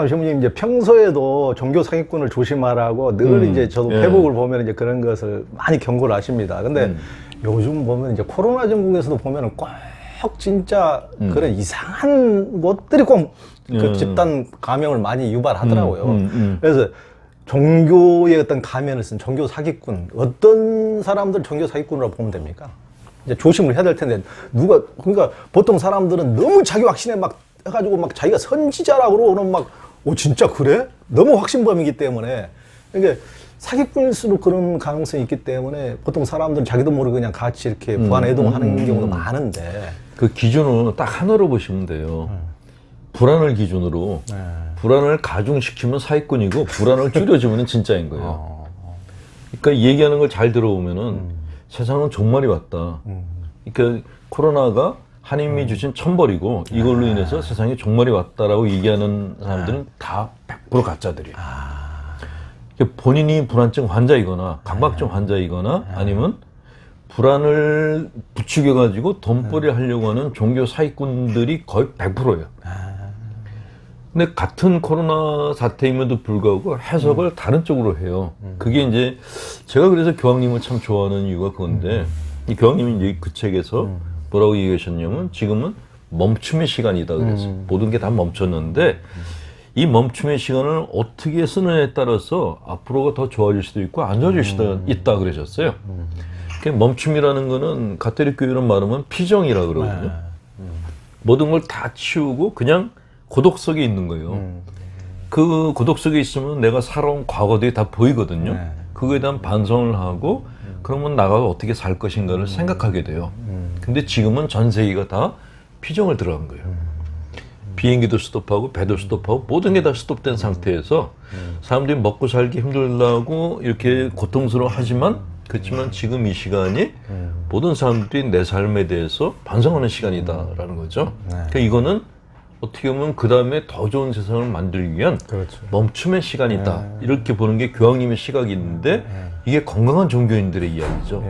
신부님 이제 평소에도 종교 사기꾼을 조심하라고 늘 이제 저도 예. 페북을 보면 이제 그런 것을 많이 경고를 하십니다. 근데 요즘 보면 이제 코로나 전국에서도 보면은 꼭 진짜 그런 이상한 것들이 꼭 그 집단 감염을 많이 유발하더라고요. 그래서 종교의 어떤 가면을 쓴 종교 사기꾼, 어떤 사람들 종교 사기꾼이라고 보면 됩니까? 이제 조심을 해야 될 텐데, 그러니까 보통 사람들은 너무 자기 확신에 막 해가지고 막 자기가 선지자라고 그러면 막, 진짜 그래? 너무 확신범이기 때문에, 이게 사기꾼일수록 그런 가능성이 있기 때문에 보통 사람들은 자기도 모르게 그냥 같이 이렇게 부안해동하는 경우도 많은데. 그 기준은 딱 하나로 보시면 돼요. 불안을 기준으로 불안을 가중시키면 사기꾼이고 불안을 줄여주면 진짜인 거예요. 그러니까 얘기하는 걸 잘 들어보면은 세상은 종말이 왔다. 그러니까 코로나가 하나님이 주신 천벌이고 이걸로 인해서 세상에 종말이 왔다라고 얘기하는 사람들은 다 100% 가짜들이에요. 본인이 불안증 환자이거나 강박증 환자이거나 아니면 불안을 부추겨가지고 돈벌이를 하려고 하는 종교 사기꾼들이 거의 100%예요. 근데 같은 코로나 사태임에도 불구하고 해석을 다른 쪽으로 해요. 그게 이제 제가 그래서 교황님을 참 좋아하는 이유가 그건데 이 교황님이 이제 그 책에서 뭐라고 얘기하셨냐면 지금은 멈춤의 시간이다 그랬어요. 모든 게 다 멈췄는데 이 멈춤의 시간을 어떻게 쓰느냐에 따라서 앞으로가 더 좋아질 수도 있고 안 좋아질 수도 있다 그러셨어요. 그 멈춤이라는 거는 가톨릭 교회로 말하면 피정이라 그러거든요. 모든 걸 다 치우고 그냥 고독 속에 있는 거예요. 그 고독 속에 있으면 내가 살아온 과거들이 다 보이거든요. 그거에 대한 반성을 하고 그러면 나가 어떻게 살 것인가를 생각하게 돼요. 근데 지금은 전 세계가 다 피정을 들어간 거예요. 비행기도 스톱하고 배도 스톱하고 모든 게 다 스톱된 상태에서 사람들이 먹고 살기 힘들다고 이렇게 고통스러워하지만 그렇지만 지금 이 시간이 모든 사람들이 내 삶에 대해서 반성하는 시간이다라는 거죠. 그러니까 이거는 어떻게 보면 그 다음에 더 좋은 세상을 만들기 위한 멈춤의 시간이다. 이렇게 보는 게 교황님의 시각이 있는데 이게 건강한 종교인들의 이야기죠.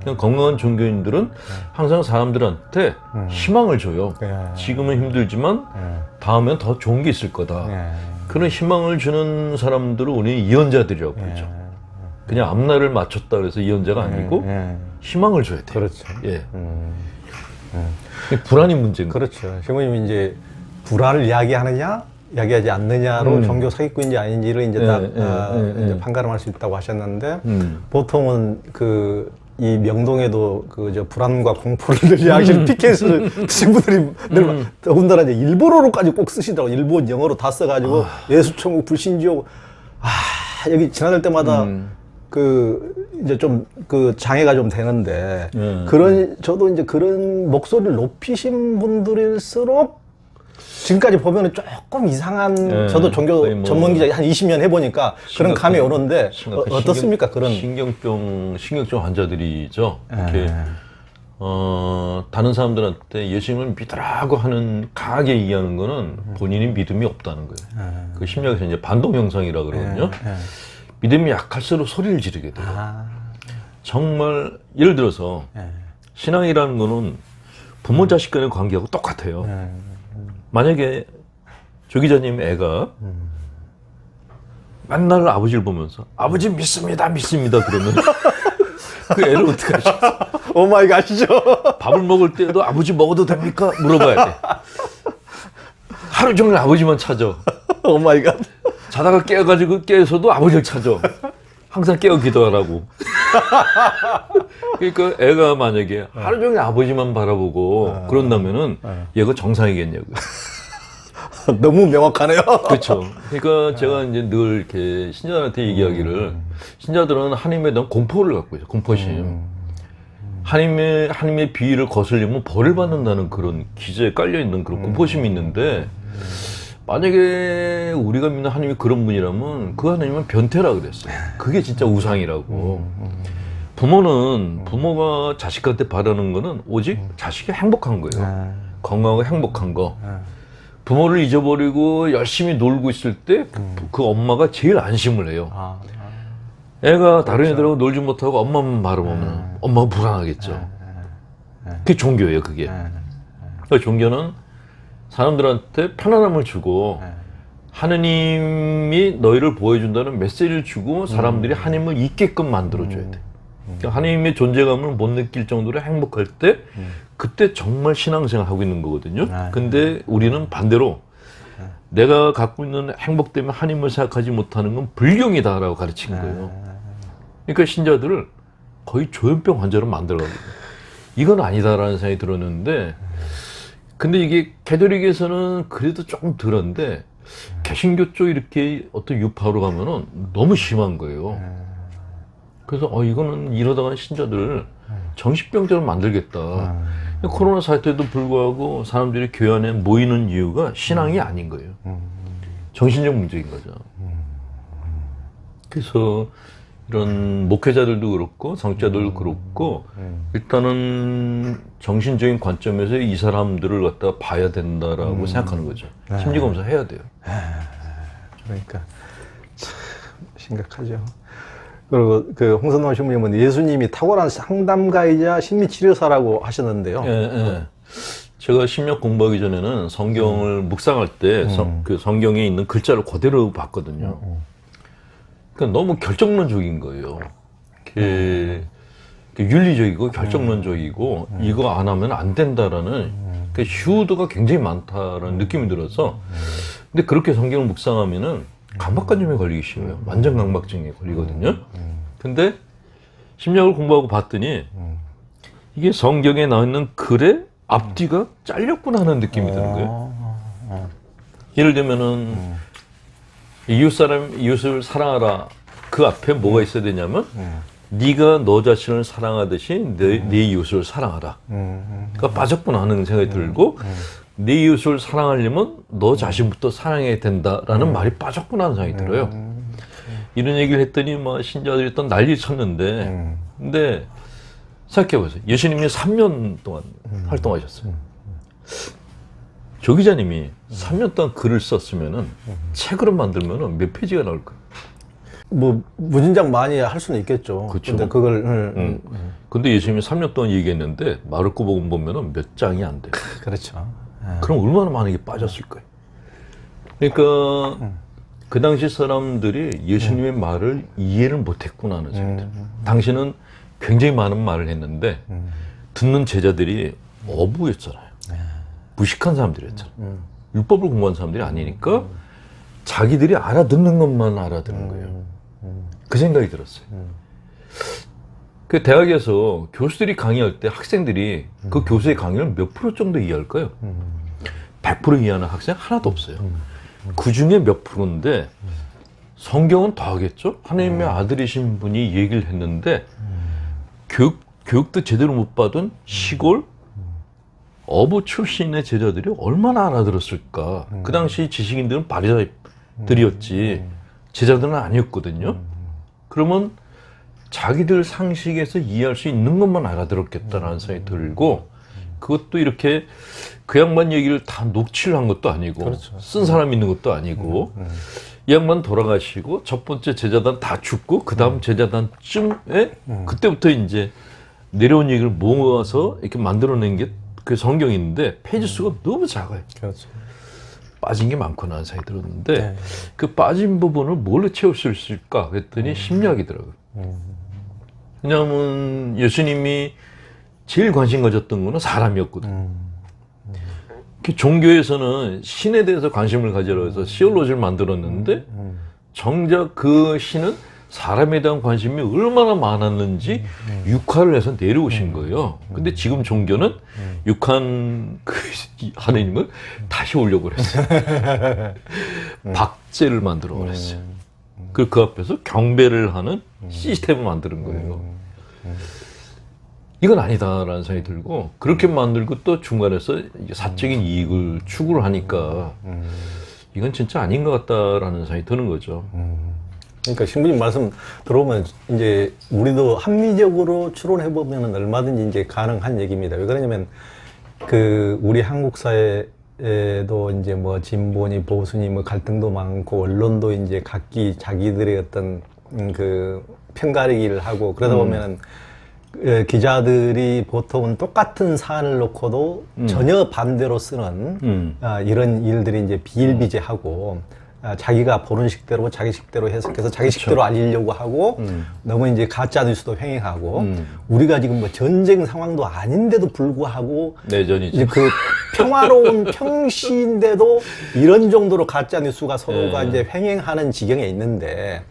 그냥 건강한 종교인들은 항상 사람들한테 희망을 줘요. 지금은 힘들지만 다음엔 더 좋은 게 있을 거다. 그런 희망을 주는 사람들을 우리는 예언자들이라고 부르죠. 그냥 앞날을 맞췄다 그래서 예언자가 아니고 희망을 줘야 돼요. 그렇죠. 예. 불안이 문제인 거예요. 그렇죠. 신부님이 이제 불안을 이야기하느냐, 이야기하지 않느냐로 종교 사기꾼인지 아닌지를 이제 딱 이제 판가름할 수 있다고 하셨는데 보통은 이 명동에도 저 불안과 공포를 늘 이야기하시는 피켓을 쓰신 분들이 늘 더군다나 이제 일본어로까지 꼭 쓰시더라고요. 일본 영어로 다 써가지고 예수천국 불신지옥 여기 지나갈 때마다 이제 좀 장애가 좀 되는데 저도 이제 그런 목소리를 높이신 분들일수록 지금까지 보면은 조금 이상한 저도 종교 전문 기자 한 20년 해보니까 그런 감이 오는데 어떻습니까? 그런 신경병 환자들이죠. 이렇게 다른 사람들한테 예수님을 믿으라고 하는 강하게 얘기하는 거는 본인이 믿음이 없다는 거예요. 그 심리학에서 이제 반동 형성이라 그러거든요. 믿음이 약할수록 소리를 지르게 돼요. 정말 예를 들어서 신앙이라는 거는 부모 자식 간의 관계하고 똑같아요. 만약에 조 기자님 애가 맨날 아버지를 보면서 아버지 믿습니다 그러면 그 애를 어떻게 하시죠? 오마이갓이죠. 밥을 먹을 때도 아버지 먹어도 됩니까? 물어봐야 돼. 하루 종일 아버지만 찾아. 오마이갓. 자다가 깨어서도 아버지를 찾아. 항상 깨어 기도하라고. 그러니까 애가 만약에 하루 종일 아버지만 바라보고 그런다면은 얘가 정상이겠냐고요. 너무 명확하네요. 그렇죠. 그러니까 제가 이제 늘 이렇게 신자들한테 얘기하기를 신자들은 하나님에 대한 공포를 갖고 있어요. 공포심. 하나님의 비위를 거슬리면 벌을 받는다는 그런 기저에 깔려있는 그런 공포심이 있는데 만약에 우리가 믿는 하나님이 그런 분이라면 그 하나님은 변태라 그랬어요. 그게 진짜 우상이라고. 부모가 자식한테 바라는 거는 오직 자식이 행복한 거예요. 건강하고 행복한 거. 부모를 잊어버리고 열심히 놀고 있을 때 그 엄마가 제일 안심을 해요. 애가 다른 애들하고 놀지 못하고 엄마만 바라보면 엄마가 불안하겠죠. 그게 종교예요, 그게. 그러니까 종교는 사람들한테 편안함을 주고 하느님이 너희를 보여준다는 메시지를 주고 사람들이 하느님을 잊게끔 만들어줘야 돼. 그러니까 하느님의 존재감을 못 느낄 정도로 행복할 때 그때 정말 신앙생활 하고 있는 거거든요. 근데 우리는 반대로 내가 갖고 있는 행복 때문에 하느님을 생각하지 못하는 건 불경이다라고 가르친 거예요. 그러니까 신자들을 거의 조현병 환자로 만들어가거든요. 이건 아니다라는 생각이 들었는데, 근데 이게 가톨릭에서는 그래도 조금 덜한데 개신교 쪽 이렇게 어떤 유파로 가면은 너무 심한 거예요. 그래서 이거는 이러다가 신자들 정신병자로 만들겠다. 코로나 사태에도 불구하고 사람들이 교회 안에 모이는 이유가 신앙이 아닌 거예요. 정신적 문제인 거죠. 그래서 이런 목회자들도 그렇고 성자들도 그렇고 일단은 정신적인 관점에서 이 사람들을 갖다 봐야 된다라고 생각하는 거죠. 심리검사 해야 돼요. 그러니까 참 심각하죠. 그리고 그 홍선동 신부님은 예수님이 탁월한 상담가이자 심리치료사라고 하셨는데요. 예. 제가 심리학 공부하기 전에는 성경을 묵상할 때 그 성경에 있는 글자를 그대로 봤거든요. 그러니까 너무 결정론적인 거예요. 윤리적이고 결정론적이고 이거 안 하면 안 된다라는 그 휴도가 굉장히 많다라는 느낌이 들어서 근데 그렇게 성경을 묵상하면은 강박관념에 걸리기 쉬워요. 완전 강박증에 걸리거든요. 근데 심리학을 공부하고 봤더니 이게 성경에 나와 있는 글의 앞뒤가 잘렸구나 하는 느낌이 드는 거예요. 예를 들면은 이웃을 사랑하라. 그 앞에 뭐가 있어야 되냐면 네가 너 자신을 사랑하듯이 네 이웃을 사랑하라. 그러니까 빠졌구나 하는 생각이 들고 네 이웃을 사랑하려면 너 자신부터 사랑해야 된다라는 말이 빠졌구나 하는 생각이 들어요. 이런 얘기를 했더니 뭐 신자들이 또 난리 쳤는데 근데 생각해보세요. 예수님이 3년 동안 활동하셨어요. 조 기자님이 3년 동안 글을 썼으면은 책으로 만들면은 몇 페이지가 나올 거예요. 뭐 무진장 많이 할 수는 있겠죠. 그렇죠. 근데 그걸 근데 예수님이 3년 동안 얘기했는데 마르코 복음 보면은 몇 장이 안 돼요. 그렇죠. 그럼 얼마나 많은 게 빠졌을 거예요. 그러니까 그 당시 사람들이 예수님의 말을 이해를 못했구나 하는 생각이 들어요. 당시는 굉장히 많은 말을 했는데 듣는 제자들이 어부였잖아요. 무식한 사람들이었잖아요. 율법을 공부한 사람들이 아니니까 자기들이 알아듣는 것만 알아듣는 거예요. 그 생각이 들었어요. 그 대학에서 교수들이 강의할 때 학생들이 그 교수의 강의를 몇 프로 정도 이해할까요? 100% 이해하는 학생 하나도 없어요. 그 중에 몇 프로인데 성경은 더 하겠죠? 하나님의 아들이신 분이 얘기를 했는데 교육도 제대로 못 받은 시골 어부 출신의 제자들이 얼마나 알아들었을까? 그 당시 지식인들은 바리새인들이었지 제자들은 아니었거든요. 그러면 자기들 상식에서 이해할 수 있는 것만 알아들었겠다라는 생각이 들고 그것도 이렇게 그 양반 얘기를 다 녹취를 한 것도 아니고 그렇죠. 쓴 사람 있는 것도 아니고 이 양반 돌아가시고 첫 번째 제자단 다 죽고 그 다음 제자단쯤에 그때부터 이제 내려온 얘기를 모아서 이렇게 만들어낸 게 그 성경인데 페이지 수가 너무 작아요. 그렇죠. 빠진 게 많구나 하는 생각이 들었는데 그 빠진 부분을 뭘로 채울 수 있을까 그랬더니 심리학이더라고요. 왜냐하면 예수님이 제일 관심 가졌던 거는 사람이었거든요. 종교에서는 신에 대해서 관심을 가지라 해서 시올로지를 만들었는데 정작 그 신은 사람에 대한 관심이 얼마나 많았는지 육화를 해서 내려오신 거예요. 근데 지금 종교는 육한 그 하느님을 다시 오려고 그랬어요. 박제를 만들어 버렸어요. 그 앞에서 경배를 하는 시스템을 만드는 거예요. 이건 아니다라는 생각이 들고 그렇게 만들고 또 중간에서 사적인 이익을 추구를 하니까 이건 진짜 아닌 것 같다라는 생각이 드는 거죠. 그러니까 신부님 말씀 들어보면 이제 우리도 합리적으로 추론해 보면 얼마든지 이제 가능한 얘기입니다. 왜 그러냐면 그 우리 한국 사회에도 이제 뭐 진보니 보수니 뭐 갈등도 많고 언론도 이제 각기 자기들의 어떤 그 편가르기를 하고 그러다 보면은 기자들이 보통은 똑같은 사안을 놓고도 전혀 반대로 쓰는 이런 일들이 이제 비일비재하고 자기가 보는 식대로 자기 식대로 해석해서 자기 식대로 알리려고 하고 너무 이제 가짜 뉴스도 횡행하고 우리가 지금 뭐 전쟁 상황도 아닌데도 불구하고 내전이죠. 이제 그 평화로운 평시인데도 이런 정도로 가짜 뉴스가 서로가 이제 횡행하는 지경에 있는데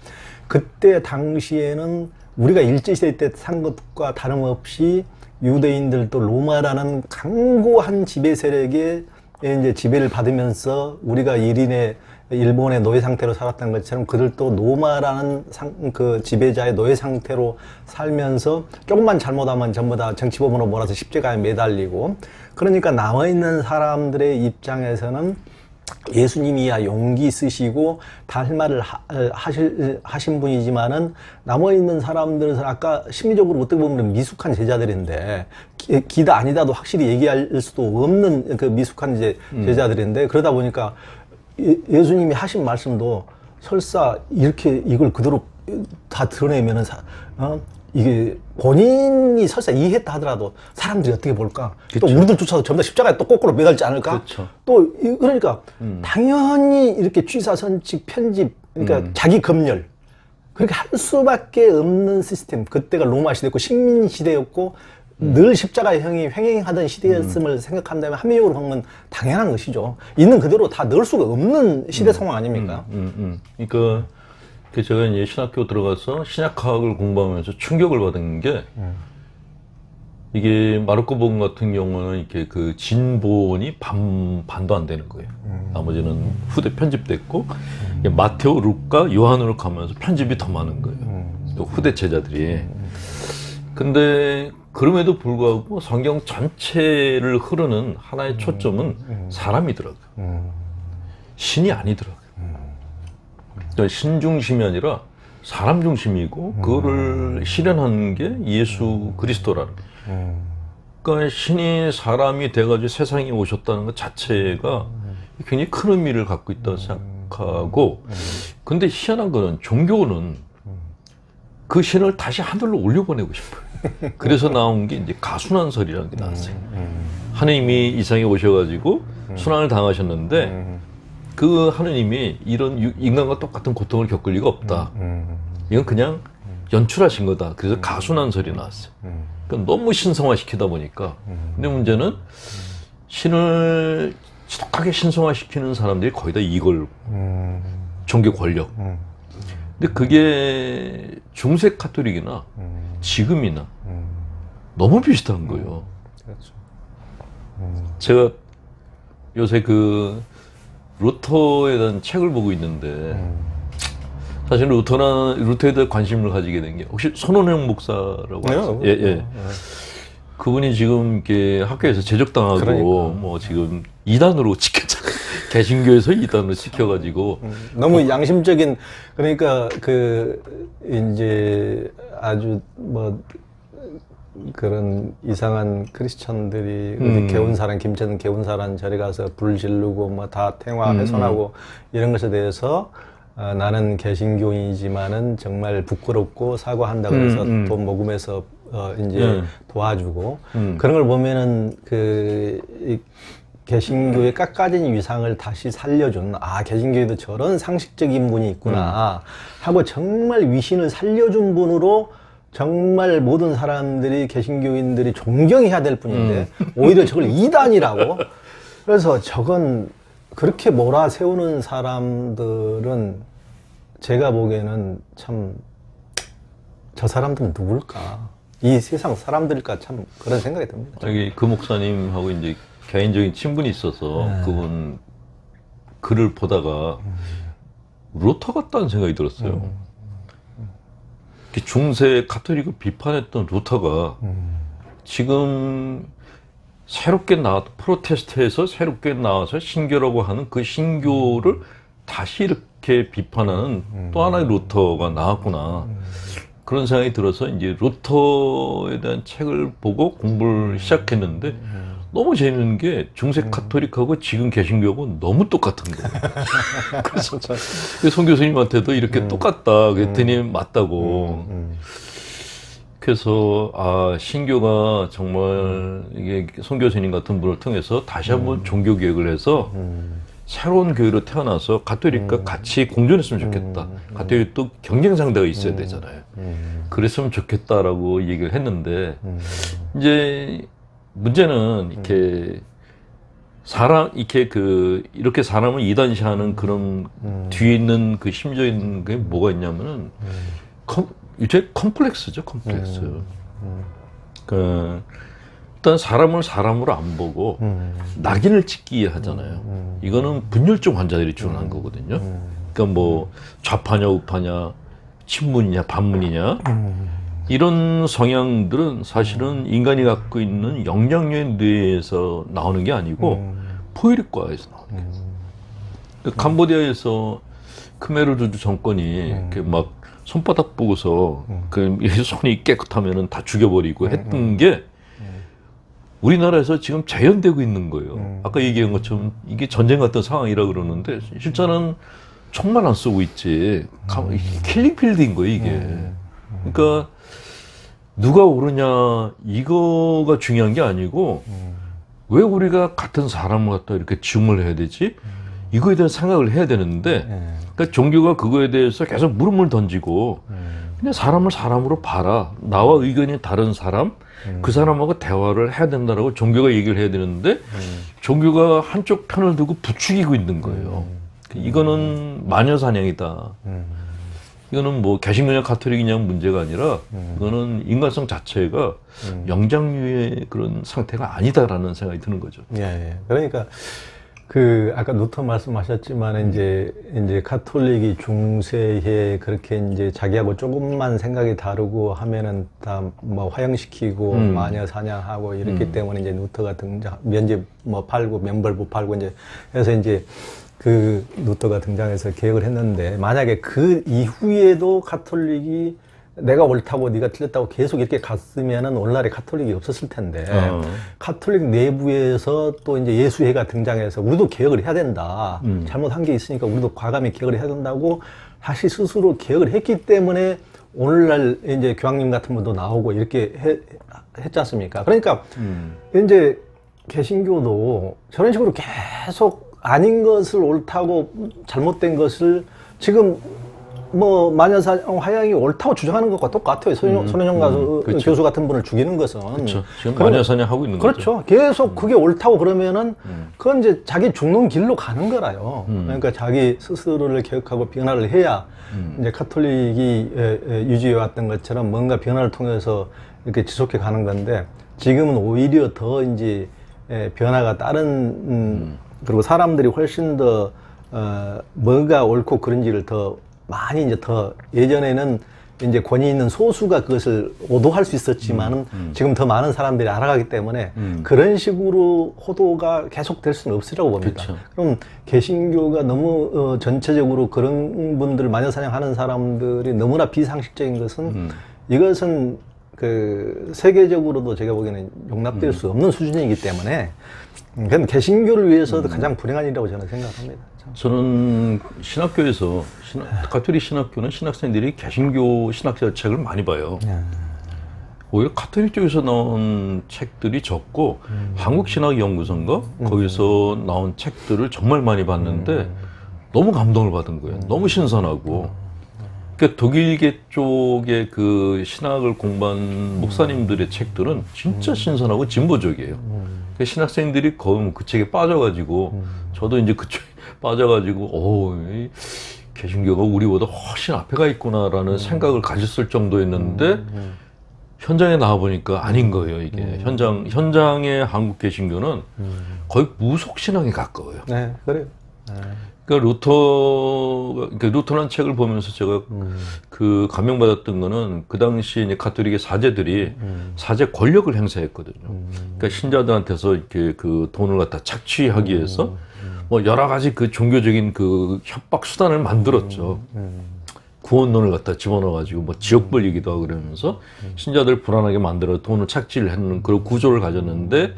그때 당시에는 우리가 일제시대 때 산 것과 다름없이 유대인들도 로마라는 강고한 지배 세력에 이제 지배를 받으면서 우리가 일본의 노예 상태로 살았던 것처럼 그들도 로마라는 그 지배자의 노예 상태로 살면서 조금만 잘못하면 전부 다 정치범으로 몰아서 십자가에 매달리고 그러니까 남아있는 사람들의 입장에서는 예수님이야 용기 쓰시고 다 할 말을 하신 분이지만은 남아있는 사람들은 아까 심리적으로 어떻게 보면 미숙한 제자들인데 기다 아니다도 확실히 얘기할 수도 없는 그 미숙한 이제 제자들인데 그러다 보니까 예수님이 하신 말씀도 설사 이렇게 이걸 그대로 다 드러내면은 이게 본인이 설사 이해했다 하더라도 사람들이 어떻게 볼까? 그쵸. 또 우리들 쫓아서 전부 다 십자가에 또 거꾸로 매달지 않을까? 그쵸. 또 그러니까 당연히 이렇게 취사 선칙 편집 그러니까 자기 검열 그렇게 할 수밖에 없는 시스템. 그때가 로마 시대였고 식민 시대였고 늘 십자가형이 횡행하던 시대였음을 생각한다면 합리적으로 보는 건 당연한 것이죠. 있는 그대로 다 넣을 수가 없는 시대 상황 아닙니까? 그러니까 제가 이제 신학교 들어가서 신약학을 공부하면서 충격을 받은 게 이게 마르코 복음 같은 경우는 이렇게 그 진본이 반도 안 되는 거예요. 나머지는 후대 편집됐고 마테오, 루카, 요한으로 가면서 편집이 더 많은 거예요. 또 후대 제자들이. 근데 그럼에도 불구하고 성경 전체를 흐르는 하나의 초점은 사람이더라고요. 신이 아니더라고요. 그러니까 신 중심이 아니라 사람 중심이고 그거를 실현하는 게 예수 그리스도라는 거예요. 그러니까 신이 사람이 돼가지고 세상에 오셨다는 것 자체가 굉장히 큰 의미를 갖고 있다고 생각하고 근데 희한한 거는 종교는 그 신을 다시 하늘로 올려보내고 싶어요. 그래서 나온 게 이제 가순환설이라는 게 나왔어요. 하느님이 이 세상에 오셔가지고 순환을 당하셨는데 그 하느님이 이런 인간과 똑같은 고통을 겪을 리가 없다. 이건 그냥 연출하신 거다. 그래서 가순환설이 나왔어요. 그러니까 너무 신성화시키다 보니까. 근데 문제는 신을 지독하게 신성화시키는 사람들이 거의 다 이걸 종교 권력. 근데 그게 중세 카톨릭이나 지금이나 너무 비슷한 거예요. 그렇죠. 제가 요새 그 루터에 대한 책을 보고 있는데 사실 루터에 대해 관심을 가지게 된 게 혹시 손원영 목사라고 아세요? 예. 그분이 지금 이렇게 학교에서 제적당하고 그러니까. 뭐 지금 이단으로 개신교에서 이단으로 찍혀가지고 너무 양심적인 그러니까 그 이제 아주 뭐 그런 이상한 크리스천들이 어디 개운사랑 김천 개운사란 절에 가서 불 지르고 뭐 다 탱화 훼손하고 이런 것에 대해서 나는 개신교인이지만은 정말 부끄럽고 사과한다 그래서 돈 모금해서 이제 도와주고 그런 걸 보면은 이 개신교의 깎아진 위상을 다시 살려준 개신교에도 저런 상식적인 분이 있구나 하고 정말 위신을 살려준 분으로 정말 모든 사람들이 개신교인들이 존경해야 될 분인데 오히려 저걸 이단이라고 그래서 저건 그렇게 몰아세우는 사람들은 제가 보기에는 참 저 사람들은 누굴까 이 세상 사람들일까 참 그런 생각이 듭니다. 저기 그 목사님하고 이제 개인적인 친분이 있어서 그분 글을 보다가 루터 같다는 생각이 들었어요. 중세 카톨릭을 비판했던 루터가 지금 새롭게 프로테스트에서 새롭게 나와서 신교라고 하는 그 신교를 다시 이렇게 비판하는 또 하나의 루터가 나왔구나. 그런 생각이 들어서 이제 루터에 대한 책을 보고 공부를 시작했는데 너무 재밌는 게 중세 카톨릭하고 지금 개신교하고 너무 똑같은 거예요. 그래서 송 교수님한테도 이렇게 똑같다 그랬더니 맞다고. 그래서 신교가 정말 이게 송 교수님 같은 분을 통해서 다시 한번 종교 개혁을 해서 새로운 교회로 태어나서 가톨릭과 같이 공존했으면 좋겠다. 가톨릭도 경쟁 상대가 있어야 되잖아요. 그랬으면 좋겠다라고 얘기를 했는데 이제 문제는 이렇게 이렇게 사람을 이단시하는 그런 뒤에 있는 그 심져 있는 게 뭐가 있냐면은 이제 컴플렉스죠, 컴플렉스. 일단 사람을 사람으로 안 보고 낙인을 찍기 하잖아요. 이거는 분열증 환자들이 주는 거거든요. 그러니까 뭐 좌파냐 우파냐 친문이냐 반문이냐 이런 성향들은 사실은 인간이 갖고 있는 영장류의 뇌에서 나오는 게 아니고 포유류과에서 나오는 거예요. 캄보디아에서 크메르르주 정권이 이렇게 막 손바닥 보고서 그 손이 깨끗하면은 다 죽여버리고 했던 게 우리나라에서 지금 재현되고 있는 거예요. 아까 얘기한 것처럼 이게 전쟁 같은 상황이라 그러는데 실제는 총만 안 쏘고 있지. 킬링필드인 거예요, 이게. 그러니까 누가 옳으냐 이거가 중요한 게 아니고 왜 우리가 같은 사람을 갖다 이렇게 지음을 해야 되지? 이거에 대한 생각을 해야 되는데 그러니까 종교가 그거에 대해서 계속 물음을 던지고 그냥 사람을 사람으로 봐라. 나와 의견이 다른 사람 그 사람하고 대화를 해야 된다라고 종교가 얘기를 해야 되는데 종교가 한쪽 편을 두고 부추기고 있는 거예요. 이거는 마녀사냥이다. 이거는 뭐 개신교냐 가톨릭이냐 문제가 아니라 이거는 인간성 자체가 영장류의 그런 상태가 아니다라는 생각이 드는 거죠. 예. 그러니까 그 아까 루터 말씀하셨지만 이제 가톨릭이 중세에 그렇게 이제 자기하고 조금만 생각이 다르고 하면은 다 뭐 화형시키고 마녀 사냥하고 이렇기 때문에 이제 루터가 면죄 뭐 팔고 면벌부 팔고 이제 해서 이제 그 루터가 등장해서 개혁을 했는데 만약에 그 이후에도 가톨릭이 내가 옳다고 네가 틀렸다고 계속 이렇게 갔으면은 오늘날에 가톨릭이 없었을 텐데 가톨릭 내부에서 또 이제 예수회가 등장해서 우리도 개혁을 해야 된다. 잘못한 게 있으니까 우리도 과감히 개혁을 해야 된다고 다시 스스로 개혁을 했기 때문에 오늘날 이제 교황님 같은 분도 나오고 이렇게 했지 않습니까? 그러니까 이제 개신교도 저런 식으로 계속 아닌 것을 옳다고 잘못된 것을 지금 뭐 마녀사냥 화양이 옳다고 주장하는 것과 똑같아요. 손혜정 그렇죠. 교수 같은 분을 죽이는 것은 그렇죠. 지금 마녀사냥 하고 있는 그렇죠. 거죠. 계속 그게 옳다고 그러면은 그건 이제 자기 죽는 길로 가는 거라요. 그러니까 자기 스스로를 개혁하고 변화를 해야 이제 가톨릭이 유지해 왔던 것처럼 뭔가 변화를 통해서 이렇게 지속해 가는 건데 지금은 오히려 더 이제 변화가 다른 그리고 사람들이 훨씬 더 뭐가 옳고 그런지를 더 많이 이제 더 예전에는 이제 권위 있는 소수가 그것을 오도할 수 있었지만은 지금 더 많은 사람들이 알아가기 때문에 그런 식으로 호도가 계속 될 수는 없으라고 봅니다. 그쵸. 그럼 개신교가 너무 전체적으로 그런 분들 마녀사냥하는 사람들이 너무나 비상식적인 것은 이것은 그 세계적으로도 제가 보기에는 용납될 수 없는 수준이기 때문에 그건 개신교를 위해서도 가장 불행한 일이라고 저는 생각합니다. 저는 신학교에서 가톨릭 신학교는 신학생들이 개신교 신학자 책을 많이 봐요. 오히려 가톨릭 쪽에서 나온 책들이 적고 한국신학연구소인가 거기서 나온 책들을 정말 많이 봤는데 너무 감동을 받은 거예요. 너무 신선하고. 그러니까 독일계 쪽의 그 신학을 공부한 목사님들의 책들은 진짜 신선하고 진보적이에요. 그러니까 신학생들이 거의 그 책에 빠져가지고 저도 이제 그쪽에 빠져가지고 이 개신교가 우리보다 훨씬 앞에 가 있구나라는 생각을 가졌을 정도였는데 현장에 나와 보니까 아닌 거예요. 이게 현장의 한국 개신교는 거의 무속 신앙에 가까워요. 네, 그래요. 그러니까 루터라는 책을 보면서 제가 그 감명받았던 거는 그 당시에 이제 가톨릭의 사제들이 사제 권력을 행사했거든요. 그러니까 신자들한테서 이렇게 그 돈을 갖다 착취하기 위해서 뭐 여러 가지 그 종교적인 그 협박 수단을 만들었죠. 구원론을 갖다 집어넣어가지고 뭐 지역 벌리기도 하고 그러면서 신자들 불안하게 만들어 돈을 착취를 하는 그런 구조를 가졌는데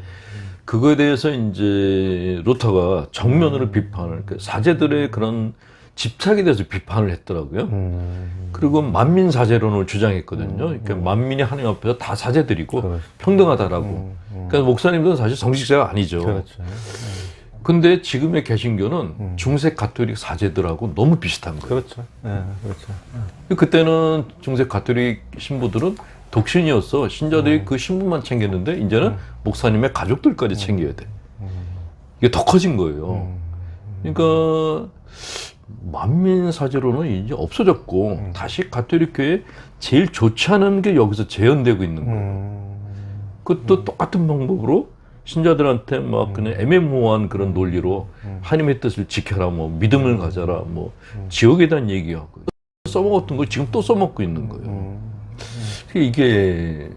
그거에 대해서 이제 루터가 정면으로 비판을, 사제들의 그런 집착에 대해서 비판을 했더라고요. 그리고 만민 사제론을 주장했거든요. 그러니까 만민이 하나님 앞에서 다 사제들이고 평등하다라고. 그러니까 목사님들은 사실 성직자가 아니죠. 그렇죠. 근데 지금의 개신교는 중세 가톨릭 사제들하고 너무 비슷한 거예요. 그렇죠. 네, 그렇죠. 그때는 중세 가톨릭 신부들은 독신이었어. 신자들이 그 신부만 챙겼는데 이제는 목사님의 가족들까지 챙겨야 돼. 이게 더 커진 거예요. 그러니까 만민 사제로는 이제 없어졌고 다시 가톨릭 교회 제일 좋지 않은 게 여기서 재현되고 있는 거예요. 그것도 똑같은 방법으로 신자들한테 막 그냥 애매모호한 그런 논리로 하나님의 뜻을 지켜라, 뭐 믿음을 가져라, 뭐 지옥에 대한 얘기하고 써먹었던 걸 지금 또 써먹고 있는 거예요. 이게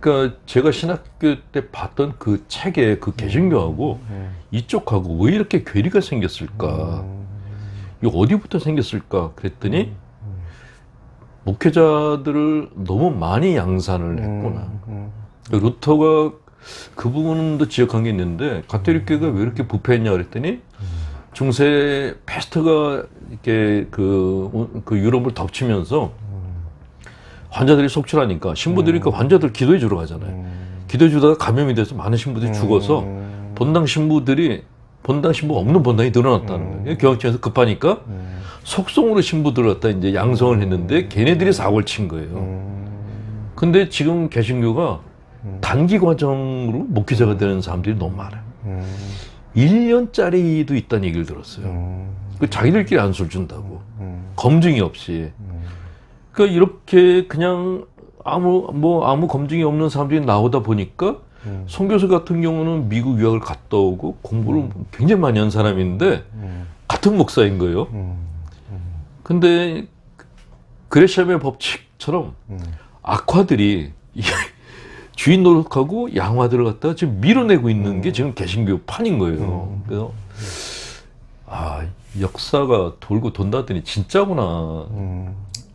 그러니까 제가 신학교 때 봤던 그 책에 그 개신교하고 이쪽하고 왜 이렇게 괴리가 생겼을까? 이거 어디부터 생겼을까? 그랬더니 목회자들을 너무 많이 양산을 했구나. 루터가 그 부분도 지적한 게 있는데 가톨릭교회가 왜 이렇게 부패했냐 그랬더니 중세 패스트가 이렇게 그 유럽을 덮치면서 환자들이 속출하니까 신부들이 그 환자들 기도해 주러 가잖아요. 기도해 주다가 감염이 돼서 많은 신부들이 죽어서 본당 신부가 없는 본당이 늘어났다는 거예요. 교황청에서 급하니까 속성으로 신부들을 갖다 이제 양성을 했는데 걔네들이 사고를 친 거예요. 근데 지금 개신교가 단기 과정으로 목회자가 되는 사람들이 너무 많아요. 1년짜리도 있다는 얘기를 들었어요. 자기들끼리 안수를 준다고. 검증이 없이. 그러니까 이렇게 그냥 아무 검증이 없는 사람들이 나오다 보니까 송 교수 같은 경우는 미국 유학을 갔다 오고 공부를 굉장히 많이 한 사람인데 같은 목사인 거예요. 근데 그레시암의 법칙처럼 악화들이 주인 노릇하고 양화들을 갖다가 지금 밀어내고 있는 게 지금 개신교 판인 거예요. 그래서 역사가 돌고 돈다더니 진짜구나.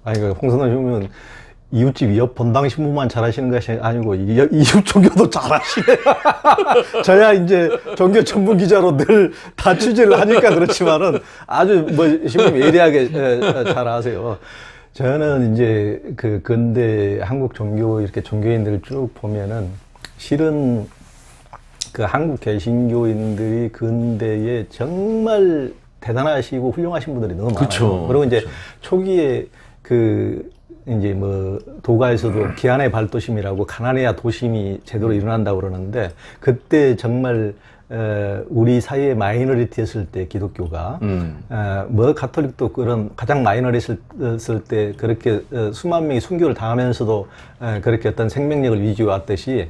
아니, 그러니까 홍선호 주면 이웃집 이웃 본당 신부만 잘하시는 것이 아니고 이웃 종교도 잘하시네. 저야 이제 종교 전문 기자로 늘 다 취재를 하니까 그렇지만은 아주 뭐 신부 예리하게 잘 아세요. 저는 이제 그 근대 한국 종교 이렇게 종교인들을 쭉 보면은 실은 그 한국 개신교인들이 근대에 정말 대단하시고 훌륭하신 분들이 너무 많아요. 그쵸. 그리고 이제 그쵸. 초기에 그 이제 뭐 도가에서도 기한의 발도심이라고 가나니아 도심이 제대로 일어난다고 그러는데 그때 정말 우리 사회에 마이너리티였을 때 기독교가 뭐 가톨릭도 그런 가장 마이너리티였을 때 그렇게 수만 명이 순교를 당하면서도 그렇게 어떤 생명력을 유지해 왔듯이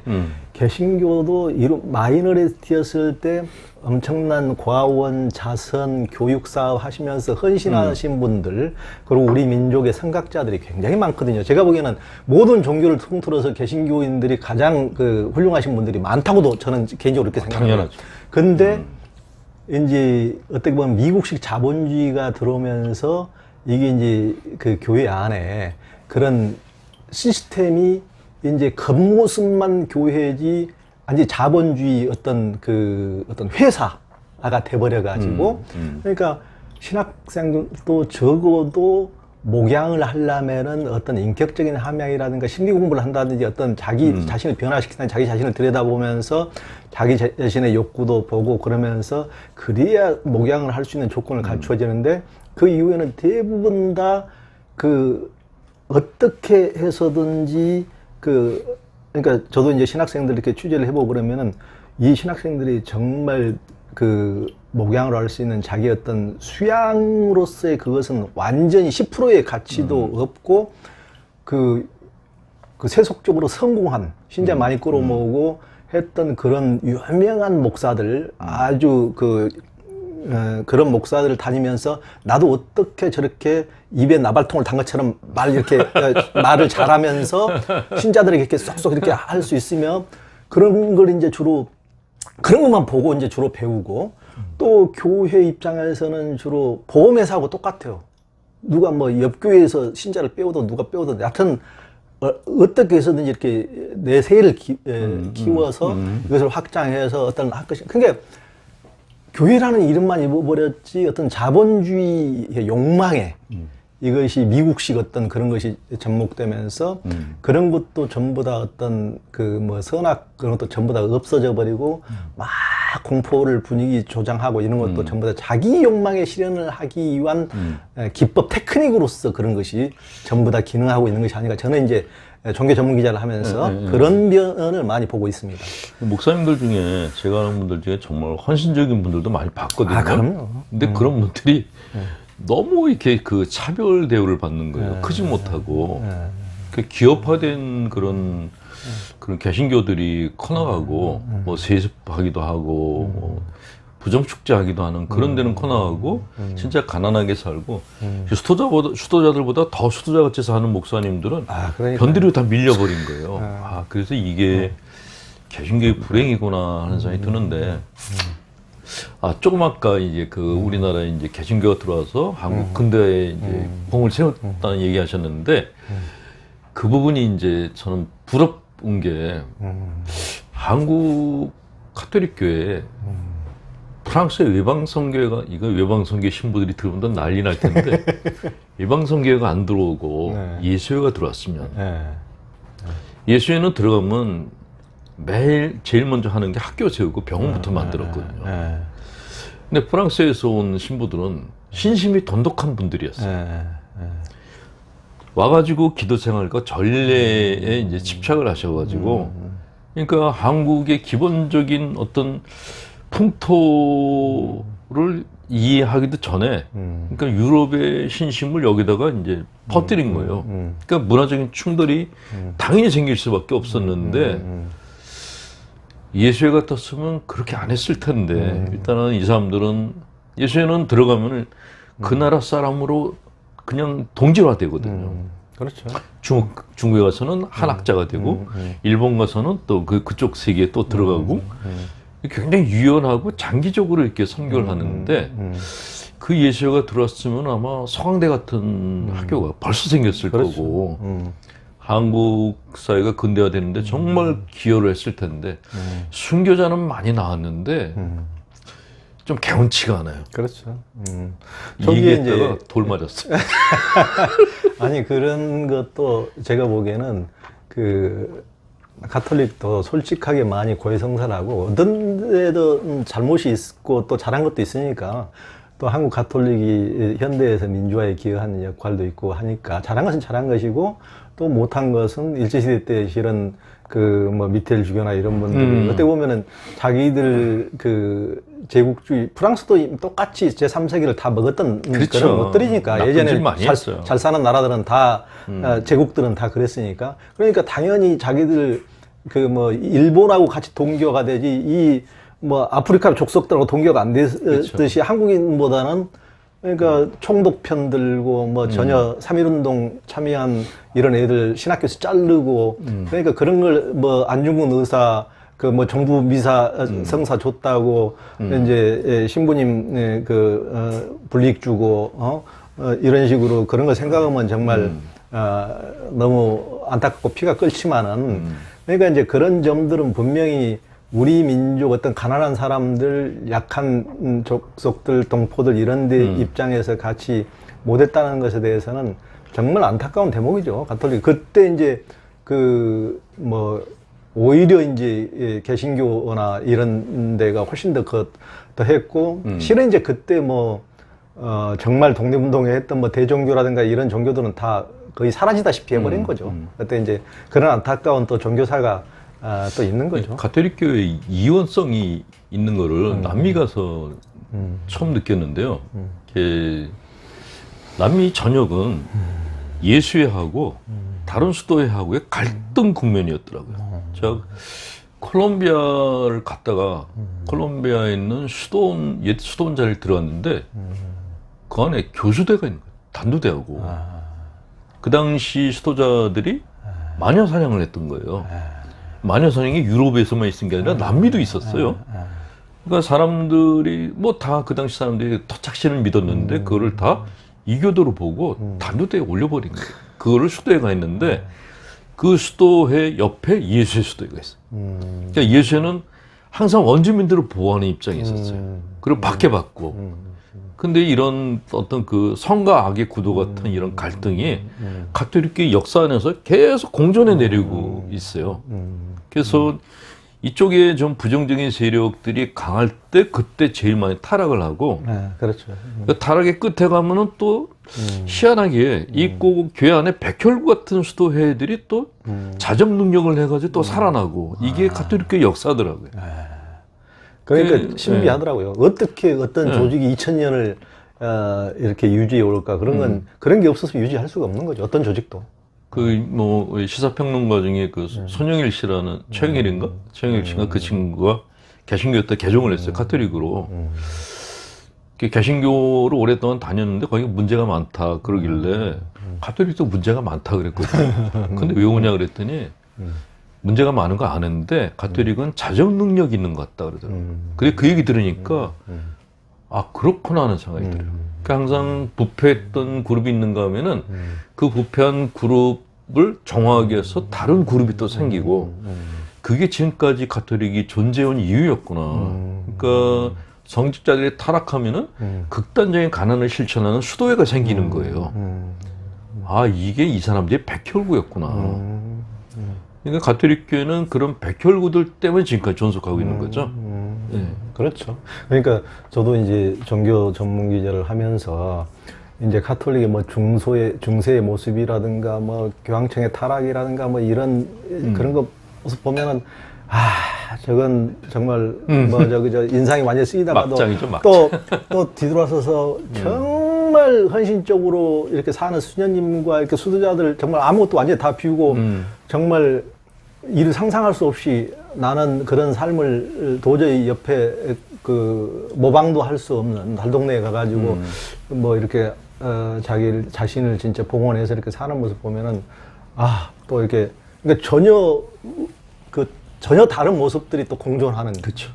개신교도 이런 마이너리티였을 때 엄청난 과원, 자선, 교육 사업 하시면서 헌신하신 분들 그리고 우리 민족의 선각자들이 굉장히 많거든요. 제가 보기에는 모든 종교를 통틀어서 개신교인들이 가장 그 훌륭하신 분들이 많다고도 저는 개인적으로 이렇게 생각합니다. 당연하죠. 근데 이제 어떻게 보면 미국식 자본주의가 들어오면서 이게 이제 그 교회 안에 그런 시스템이 이제 겉모습만 교회지 아니 자본주의 어떤 회사가 돼버려 가지고 그러니까 신학생도 적어도 목양을 하려면은 어떤 인격적인 함양이라든가 심리 공부를 한다든지 어떤 자기 자신을 변화시키는 자기 자신을 들여다보면서 자기 자신의 욕구도 보고 그러면서 그래야 목양을 할 수 있는 조건을 갖추어지는데 그 이후에는 대부분 다 그 어떻게 해서든지 그러니까 저도 이제 신학생들 이렇게 취재를 해보고 그러면은 이 신학생들이 정말 그 목양을 할 수 있는 자기 어떤 수양으로서의 그것은 완전히 10%의 가치도 없고 그 세속적으로 성공한 신자 많이 끌어모으고 했던 그런 유명한 목사들 아주 그런 목사들을 다니면서 나도 어떻게 저렇게 입에 나발통을 단 것처럼 말을 잘하면서 신자들에게 이렇게 쏙쏙 이렇게 할 수 있으며 그런 걸 이제 주로 그런 것만 보고 이제 주로 배우고 또 교회 입장에서는 주로 보험회사하고 똑같아요. 누가 뭐 옆 교회에서 신자를 빼오든 누가 빼오든 여하튼 어떻게 해서든지 이렇게 내 세를 키워서 이것을 확장해서 어떤 할 것이 그러니까 교회라는 이름만 입어버렸지 어떤 자본주의의 욕망에 이것이 미국식 어떤 그런 것이 접목되면서 그런 것도 전부 다 어떤 그 뭐 선악 그런 것도 전부 다 없어져 버리고 막 공포를 분위기 조장하고 이런 것도 전부 다 자기 욕망의 실현을 하기 위한 기법 테크닉으로서 그런 것이 전부 다 기능하고 있는 것이 아닌가. 저는 이제 종교 전문 기자를 하면서 그런 면을 많이 보고 있습니다. 목사님들 중에 제가 아는 분들 중에 정말 헌신적인 분들도 많이 봤거든요. 아, 그럼요. 근데 그런 분들이 너무 이렇게 그 차별 대우를 받는 거예요. 크지 못하고 그 기업화된 그런 개신교들이 커나가고 뭐 세습하기도 하고 뭐 부정축제하기도 하는 그런 데는 커나가고 진짜 가난하게 살고 수도자들보다 더 수도자같이 사는 목사님들은 변두리로 다 밀려버린 거예요. 아, 그래서 이게 개신교의 불행이구나 하는 생각이 드는데 조금 아까 이제 그 우리나라에 이제 개신교가 들어와서 한국 근대에 이제 공을 세웠다는 얘기하셨는데 그 부분이 이제 저는 부럽은 게 한국 카톨릭 교회에 프랑스의 외방선교회가 이거 외방선교 신부들이 들어오면 난리 날 텐데 외방선교회가 안 들어오고 예수회가 들어왔으면 예수회는 들어가면 매일 제일 먼저 하는 게 학교 세우고 병원부터 만들었거든요. 근데 프랑스에서 온 신부들은 신심이 돈독한 분들이었어요. 와가지고 기도 생활과 전례에 이제 집착을 하셔가지고 그러니까 한국의 기본적인 어떤 풍토를 이해하기도 전에 그러니까 유럽의 신심을 여기다가 이제 퍼뜨린 거예요. 그러니까 문화적인 충돌이 당연히 생길 수밖에 없었는데 예수회 같았으면 그렇게 안 했을 텐데 일단은 이 사람들은 예수회는 들어가면 그 나라 사람으로 그냥 동질화 되거든요. 그렇죠. 중국에 가서는 한학자가 되고 일본 가서는 또 그쪽 세계에 또 들어가고 굉장히 유연하고 장기적으로 이렇게 선교를 하는데 그 예수회가 들어왔으면 아마 서강대 같은 학교가 벌써 생겼을 거고 한국 사회가 근대화되는데 정말 기여를 했을 텐데 순교자는 많이 나왔는데 좀 개운치가 않아요. 그렇죠. 저기에 이제 돌 맞았어요. 아니 그런 것도 제가 보기에는 그 가톨릭도 솔직하게 많이 고해성사하고 어떤 데도 잘못이 있고 또 잘한 것도 있으니까 또 한국 가톨릭이 현대에서 민주화에 기여하는 역할도 있고 하니까 잘한 것은 잘한 것이고 또 못한 것은 일제시대 때 실은 그 뭐 미텔 주교나 이런 분들이 어떻게 보면은 자기들 그 제국주의 프랑스도 똑같이 제3세기를 다 먹었던 그렇죠. 그런 것들이니까 예전에 잘 사는 나라들은 다 제국들은 다 그랬으니까 그러니까 당연히 자기들 그 뭐 일본하고 같이 동교가 되지 이 뭐 아프리카 족속들하고 동교가 안 됐듯이 그렇죠. 한국인보다는 그러니까 총독 편 들고 뭐 전혀 3.1운동 참여한 이런 애들 신학교에서 자르고 그러니까 그런 걸 뭐 안중근 의사 그 뭐 정부 미사 성사 줬다고 이제 신부님 불이익 주고 이런 식으로 그런 걸 생각하면 정말 너무 안타깝고 피가 끓지만은 그러니까 이제 그런 점들은 분명히 우리 민족 어떤 가난한 사람들, 약한 족속들, 동포들 이런 데 입장에서 같이 못했다는 것에 대해서는 정말 안타까운 대목이죠. 가톨릭. 그때 이제 오히려 이제 개신교나 이런 데가 훨씬 더 했고, 실은 이제 그때 정말 독립운동에 했던 대종교라든가 이런 종교들은 다 거의 사라지다시피 해버린 거죠. 그때 이제 그런 안타까운 또 종교사가 또 있는 거죠. 가톨릭 교회의 이원성이 있는 거를 남미 가서 처음 느꼈는데요. 남미 전역은 예수회하고 다른 수도회하고의 갈등 국면이었더라고요. 제가 콜롬비아를 갔다가 콜롬비아에 있는 옛 수도원자를 들어갔는데 그 안에 교수대가 있는 거예요. 단두대하고. 그 당시 수도자들이 마녀 사냥을 했던 거예요. 마녀 사냥이 유럽에서만 있은 게 아니라 남미도 있었어요. 그러니까 사람들이 다 그 당시 사람들이 토착신을 믿었는데 그거를 다 이교도로 보고 단두대에 올려버린 거예요. 그거를 수도회가 했는데 그 수도회 옆에 예수회 수도회가 있어요. 그러니까 예수회는 항상 원주민들을 보호하는 입장이 있었어요. 그리고 박해받고. 근데 이런 어떤 그 성과 악의 구도 같은 이런 갈등이 가톨릭교의 역사 안에서 계속 공존해 내리고 있어요. 그래서 이쪽에 좀 부정적인 세력들이 강할 때 그때 제일 많이 타락을 하고 네, 그렇죠. 그 타락의 끝에 가면은 또 희한하게 이 교회 안에 백혈구 같은 수도회들이 또 자정 능력을 해가지고 또 살아나고 이게 가톨릭교회 역사더라고요. 그러니까 신비하더라고요. 어떻게 어떤 조직이 2000년을 이렇게 유지해 올까? 그런 건 그런 게 없어서 유지할 수가 없는 거죠. 어떤 조직도. 뭐 시사평론가 중에 그 손영일 씨라는 최영일인가? 최영일 씨가 그 친구가 개신교 때 개종을 했어요. 가톨릭으로. 개신교를 오랫동안 다녔는데 거기 문제가 많다 그러길래 가톨릭도 문제가 많다 그랬거든요. 근데 왜 오냐 그랬더니 문제가 많은 거 아는데 가톨릭은 자정 능력 있는 것 같다 그러더라고요. 근데 그 얘기 들으니까 아 그렇구나 하는 생각이 들어요. 그러니까 항상 부패했던 그룹이 있는가 하면은 그 부패한 그룹을 정화하기 위해서 다른 그룹이 또 생기고 그게 지금까지 가톨릭이 존재해온 이유였구나. 그러니까 성직자들이 타락하면은 극단적인 가난을 실천하는 수도회가 생기는 거예요. 아 이게 이 사람들이 백혈구였구나. 그러니까 가톨릭 교회는 그런 백혈구들 때문에 지금까지 존속하고 있는 거죠. 네. 그렇죠. 그러니까 저도 이제 종교 전문 기자를 하면서 이제 가톨릭의 뭐 중세의 모습이라든가 뭐 교황청의 타락이라든가 뭐 이런 그런 거 모습 보면은 저건 정말 저 인상이 완전히 쓰이다가도 막장이죠, 막장. 또 뒤돌아서서 정말 헌신적으로 이렇게 사는 수녀님과 이렇게 수도자들 정말 아무것도 완전히 다 비우고 정말 이를 상상할 수 없이 나는 그런 삶을 도저히 옆에 그 모방도 할 수 없는 달동네에 가가지고 뭐 이렇게 자신을 진짜 봉헌해서 이렇게 사는 모습 보면은 또 이렇게 그러니까 전혀 다른 모습들이 또 공존하는. 그렇죠.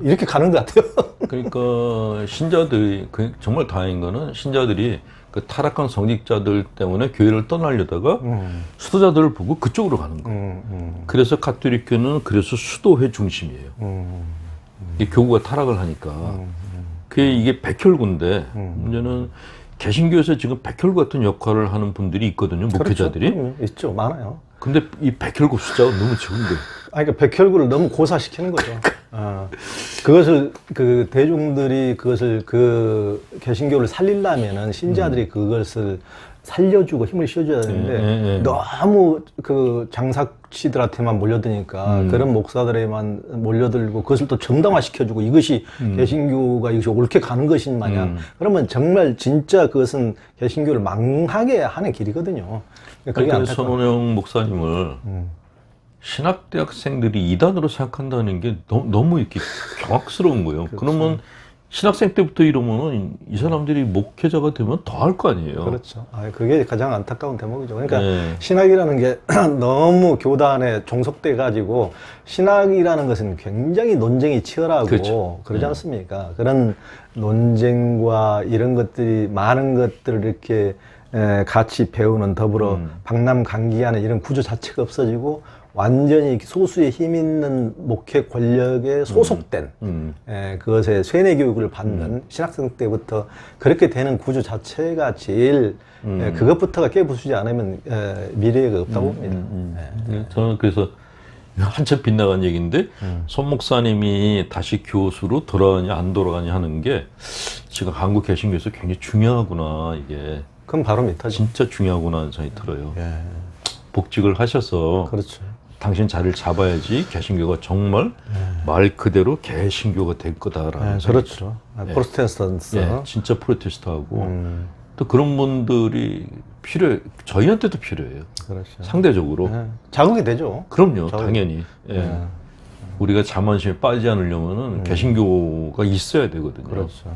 이렇게 가는 것 같아요. 그러니까 신자들이 정말 다행인 거는 신자들이 그 타락한 성직자들 때문에 교회를 떠나려다가 수도자들을 보고 그쪽으로 가는 거예요. 그래서 가톨릭교는 그래서 수도회 중심이에요. 이 교구가 타락을 하니까. 이게 백혈구인데 문제는 개신교에서 지금 백혈구 같은 역할을 하는 분들이 있거든요. 목회자들이. 그렇죠. 있죠. 많아요. 근데 이 백혈구 숫자가 너무 적은데. 그러니까 백혈구를 너무 고사시키는 거죠. 그것을 그 대중들이 그것을 그 개신교를 살리려면은 신자들이 그것을 살려주고 힘을 실어줘야 되는데 너무 그 장사치들한테만 몰려드니까 그런 목사들에만 몰려들고 그것을 또 정당화시켜주고 이것이 개신교가 이것이 옳게 가는 것인 마냥 그러면 정말 진짜 그것은 개신교를 망하게 하는 길이거든요. 그러니까 손원영 목사님을 신학대학생들이 이단으로 생각한다는 게 너무 이렇게 경악스러운 거예요. 그렇죠. 그러면 신학생 때부터 이러면은 이 사람들이 목회자가 되면 더 할 거 아니에요. 그렇죠. 그게 가장 안타까운 대목이죠. 그러니까 신학이라는 게 너무 교단에 종속돼 가지고 신학이라는 것은 굉장히 논쟁이 치열하고 그렇죠. 그러지 않습니까? 그런 논쟁과 이런 것들이 많은 것들을 이렇게 같이 배우는 더불어 박람강기하는 이런 구조 자체가 없어지고 완전히 소수의 힘 있는 목회 권력에 소속된 그것에 세뇌 교육을 받는 신학생 때부터 그렇게 되는 구조 자체가 제일 그것부터가 깨부수지 않으면 미래가 없다고 봅니다. 저는 그래서 한참 빗나간 얘기인데 손 목사님이 다시 교수로 돌아가냐 안 돌아가냐 하는 게 지금 한국 개신교에서 굉장히 중요하구나 이게. 그건 바로 밑하죠. 진짜 중요하구나 하는 생각이 들어요. 복직을 하셔서 그렇죠. 당신 자리를 잡아야지 개신교가 정말 말 그대로 개신교가 될 거다라는 그렇죠. 프로테스탄트. 진짜 프로테스트하고 또 그런 분들이 필요해요. 저희한테도 필요해요. 그렇죠. 상대적으로. 자극이 되죠. 그럼요. 당연히. 우리가 자만심에 빠지지 않으려면은 개신교가 있어야 되거든요. 그렇죠.